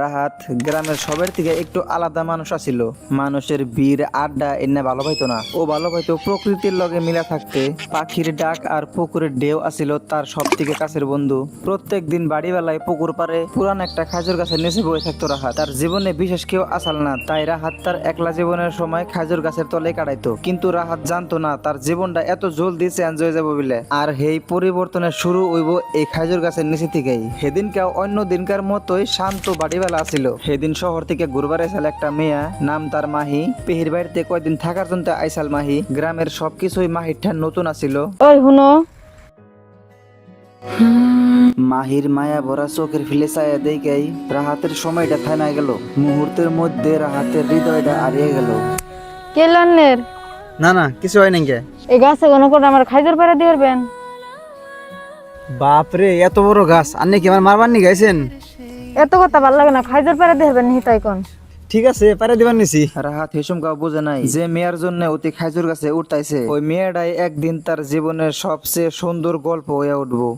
রাহাত গ্রামের সবের থেকে একটু আলাদা মানুষ আছিল। মানুষের ভিড় আড্ডা এনে ভালো পাইতো না, ও ভালো পাইতো প্রকৃতির লগে মিলা থাকতে। পাখির ডাক আর পুকুরের ঢেউ আছিল তার সব থেকে কাছের বন্ধু। প্রত্যেক দিন বাড়িবেলায় পুকুর পারে পুরান একটা খাজুর গাছের নিচে বসে থাকতো রাহাত। তার জীবনে বিশেষ কেউ আসল না, তাই রাহাত তার একলা জীবনের সময় খাজুর গাছের তলে কাটাইতো। কিন্তু রাহাত জানতো না তার জীবনটা এত জলদি চেঞ্জ হয়ে যাবো বলে। আর এই পরিবর্তনের শুরু হইব এই খাজুর গাছের নিচে থেকেই। সেদিনকাও অন্য দিনকার মতোই শান্ত বাড়িবেলা আছিল। সেদিন শহর থেকে ঘুরবার আইসাল একটা মেয়া, নাম তার মাহি। পেহির বাড়িতে কয়দিন থাকার জন্য আইসাল মাহি। গ্রামের সবকিছুই মাহির ঠান নতুন আছিল। ওই হুনো, মাহির মায়া ভরা চোখের ফিলে চায়া দেখাই রাহাতের সময়টা থামা গেল। মুহূর্তের মধ্যে রাহাতের হৃদয়টা হারিয়ে গেল। কে লান্নের? না না কিছু হয় নাই কে। এই গাছে কোনো করে আমার খাইজর পাড়া দিয়ে পারবেন? বাপরে এত বড় গাছ, আপনি কি আমার মারবার নি গাইছেন? এত কথা ভালো লাগে না, খাইজর পাড়া দিয়ে পারবেন নিহিত এখন। ঠিক আছে পারে দিবার নিছি। রাহাত হেসুমকাও বোঝে নাই যে মেয়ের জন্য অতি খাজুর গাছে উঠতাইছে ওই মেয়েটাই একদিন তার জীবনের সবচেয়ে সুন্দর গল্প হয়ে উঠবো।